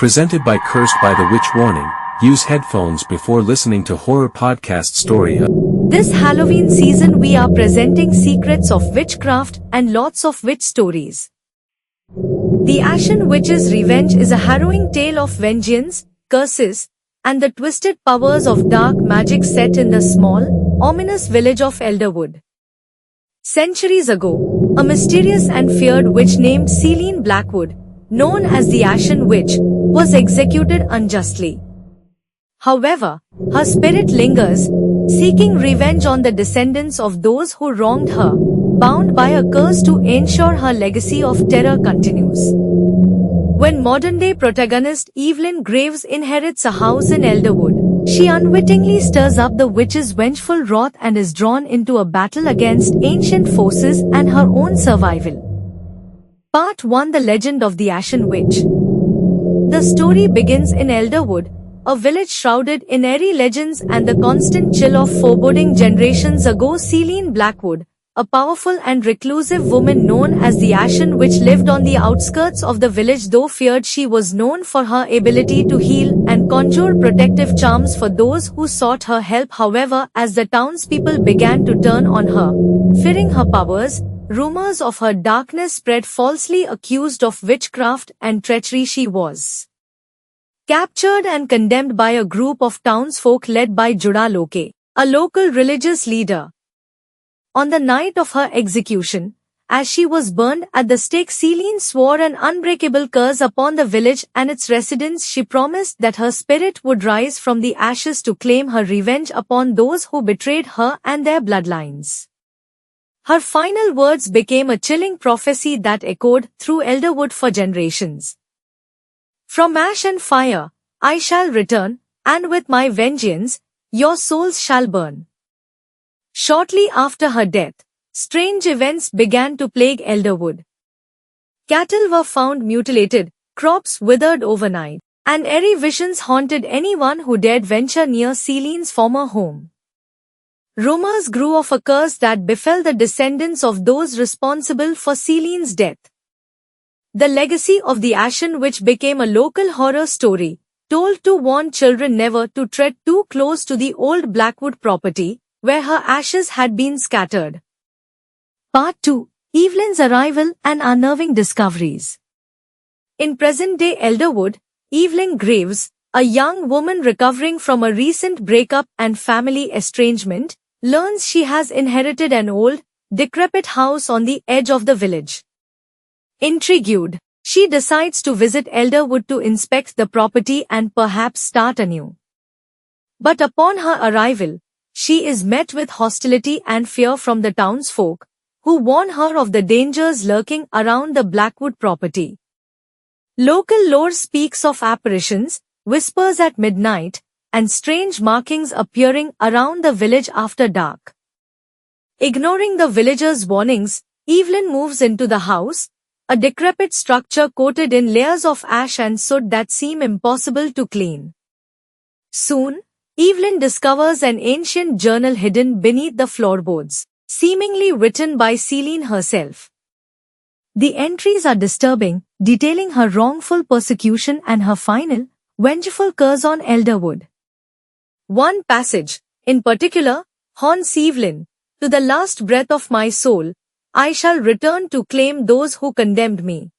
Presented by Cursed by the Witch. Warning, use headphones before listening to horror podcast story. This Halloween season we are presenting secrets of witchcraft and lots of witch stories. The Ashen Witch's Revenge is a harrowing tale of vengeance, curses, and the twisted powers of dark magic set in the small, ominous village of Elderwood. Centuries ago, a mysterious and feared witch named Selene Blackwood, known as the Ashen Witch, was executed unjustly. However, her spirit lingers, seeking revenge on the descendants of those who wronged her, bound by a curse to ensure her legacy of terror continues. When modern-day protagonist Evelyn Graves inherits a house in Elderwood, she unwittingly stirs up the witch's vengeful wrath and is drawn into a battle against ancient forces and her own survival. Part 1: The Legend of the Ashen Witch. The story begins in Elderwood, a village shrouded in airy legends and the constant chill of foreboding. Generations ago, Selene Blackwood, a powerful and reclusive woman known as the Ashen Witch, lived on the outskirts of the village. Though feared, she was known for her ability to heal and conjure protective charms for those who sought her help. However, as the townspeople began to turn on her, fearing her powers, rumors of her darkness spread. Falsely accused of witchcraft and treachery, she was captured and condemned by a group of townsfolk led by Loke, a local religious leader. On the night of her execution, as she was burned at the stake, Selene swore an unbreakable curse upon the village and its residents. She promised that her spirit would rise from the ashes to claim her revenge upon those who betrayed her and their bloodlines. Her final words became a chilling prophecy that echoed through Elderwood for generations. From ash and fire, I shall return, and with my vengeance, your souls shall burn. Shortly after her death, strange events began to plague Elderwood. Cattle were found mutilated, crops withered overnight, and eerie visions haunted anyone who dared venture near Selene's former home. Rumors grew of a curse that befell the descendants of those responsible for Selene's death. The legacy of the Ashen Witch became a local horror story, told to warn children never to tread too close to the old Blackwood property, where her ashes had been scattered. Part 2: Evelyn's Arrival and Unnerving Discoveries. In present-day Elderwood, Evelyn Graves, a young woman recovering from a recent breakup and family estrangement, learns she has inherited an old, decrepit house on the edge of the village. Intrigued, she decides to visit Elderwood to inspect the property and perhaps start anew. But upon her arrival, she is met with hostility and fear from the townsfolk, who warn her of the dangers lurking around the Blackwood property. Local lore speaks of apparitions, whispers at midnight, and strange markings appearing around the village after dark. Ignoring the villagers' warnings, Evelyn moves into the house, a decrepit structure coated in layers of ash and soot that seem impossible to clean. Soon, Evelyn discovers an ancient journal hidden beneath the floorboards, seemingly written by Selene herself. The entries are disturbing, detailing her wrongful persecution and her final, vengeful curse on Elderwood. One passage, in particular, haunts Evelyn: "To the last breath of my soul, I shall return to claim those who condemned me.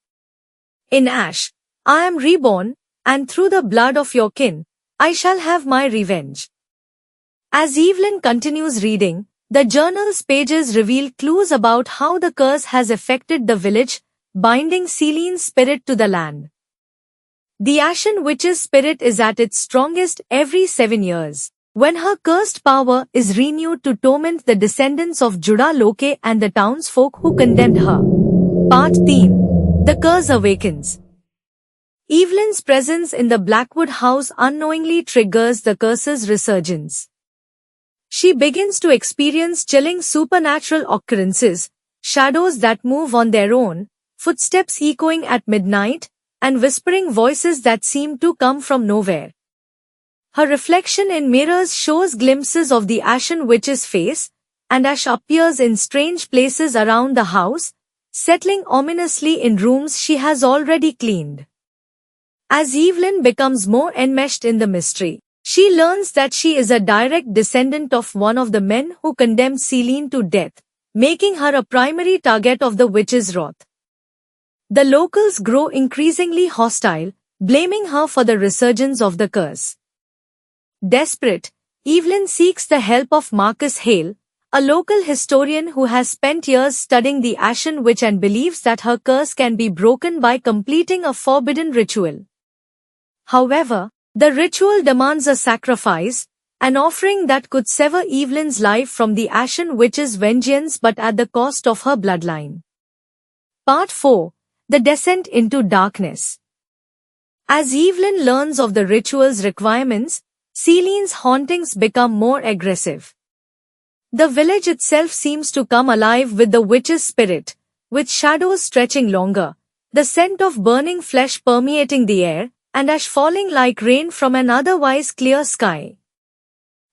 In ash, I am reborn, and through the blood of your kin, I shall have my revenge." As Evelyn continues reading, the journal's pages reveal clues about how the curse has affected the village, binding Selene's spirit to the land. The Ashen Witch's spirit is at its strongest every 7 years, when her cursed power is renewed to torment the descendants of Loke and the townsfolk who condemned her. Part 3: The Curse Awakens. Evelyn's presence in the Blackwood house unknowingly triggers the curse's resurgence. She begins to experience chilling supernatural occurrences, shadows that move on their own, footsteps echoing at midnight, and whispering voices that seem to come from nowhere. Her reflection in mirrors shows glimpses of the Ashen Witch's face, and ash appears in strange places around the house, settling ominously in rooms she has already cleaned. As Evelyn becomes more enmeshed in the mystery, she learns that she is a direct descendant of one of the men who condemned Selene to death, making her a primary target of the witch's wrath. The locals grow increasingly hostile, blaming her for the resurgence of the curse. Desperate, Evelyn seeks the help of Marcus Hale, a local historian who has spent years studying the Ashen Witch and believes that her curse can be broken by completing a forbidden ritual. However, the ritual demands a sacrifice, an offering that could sever Evelyn's life from the Ashen Witch's vengeance but at the cost of her bloodline. Part 4. The Descent into Darkness. As Evelyn learns of the ritual's requirements, Selene's hauntings become more aggressive. The village itself seems to come alive with the witch's spirit, with shadows stretching longer, the scent of burning flesh permeating the air, and ash falling like rain from an otherwise clear sky.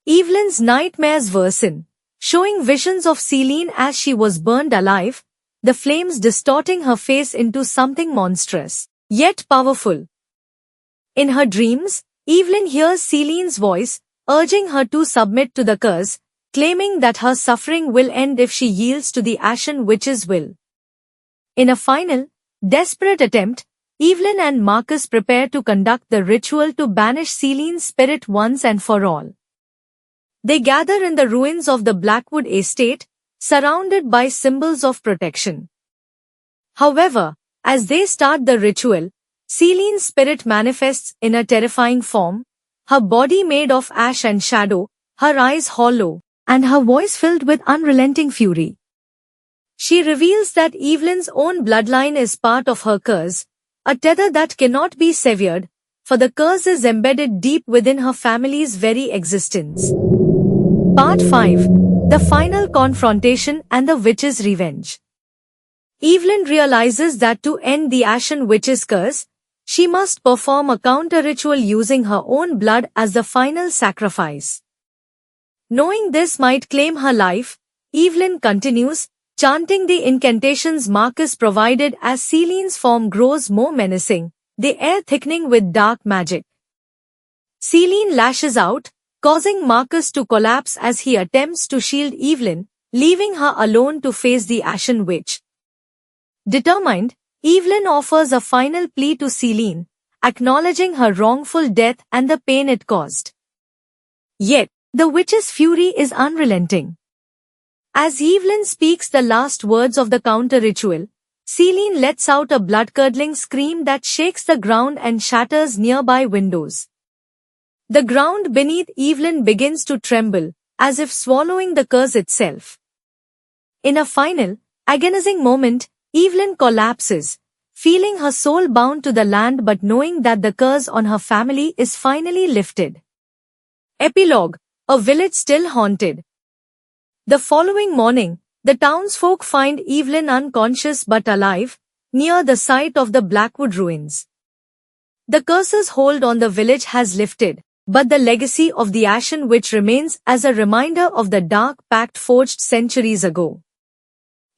Evelyn's nightmares worsen, showing visions of Selene as she was burned alive, the flames distorting her face into something monstrous, yet powerful. In her dreams, Evelyn hears Selene's voice, urging her to submit to the curse, claiming that her suffering will end if she yields to the Ashen Witch's will. In a final, desperate attempt, Evelyn and Marcus prepare to conduct the ritual to banish Selene's spirit once and for all. They gather in the ruins of the Blackwood estate, surrounded by symbols of protection. However, as they start the ritual, Selene's spirit manifests in a terrifying form, her body made of ash and shadow, her eyes hollow, and her voice filled with unrelenting fury. She reveals that Evelyn's own bloodline is part of her curse, a tether that cannot be severed, for the curse is embedded deep within her family's very existence. Part 5. The Final Confrontation and the Witch's Revenge. Evelyn realizes that to end the Ashen Witch's curse, she must perform a counter-ritual using her own blood as the final sacrifice. Knowing this might claim her life, Evelyn continues, chanting the incantations Marcus provided as Selene's form grows more menacing, the air thickening with dark magic. Selene lashes out, causing Marcus to collapse as he attempts to shield Evelyn, leaving her alone to face the Ashen Witch. Determined, Evelyn offers a final plea to Selene, acknowledging her wrongful death and the pain it caused. Yet, the witch's fury is unrelenting. As Evelyn speaks the last words of the counter-ritual, Selene lets out a blood-curdling scream that shakes the ground and shatters nearby windows. The ground beneath Evelyn begins to tremble, as if swallowing the curse itself. In a final, agonizing moment, Evelyn collapses, feeling her soul bound to the land but knowing that the curse on her family is finally lifted. Epilogue: A village still haunted. The following morning, the townsfolk find Evelyn unconscious but alive, near the site of the Blackwood ruins. The curse's hold on the village has lifted, but the legacy of the Ashen Witch remains as a reminder of the dark pact forged centuries ago.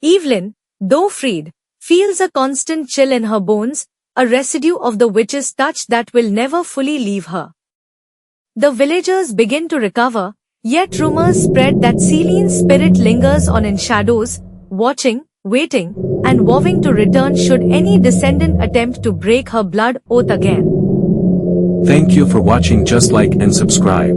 Evelyn, though freed, feels a constant chill in her bones, a residue of the witch's touch that will never fully leave her. The villagers begin to recover, yet rumors spread that Selene's spirit lingers on in shadows, watching, waiting, and vowing to return should any descendant attempt to break her blood oath again. Thank you for watching. Just like and subscribe.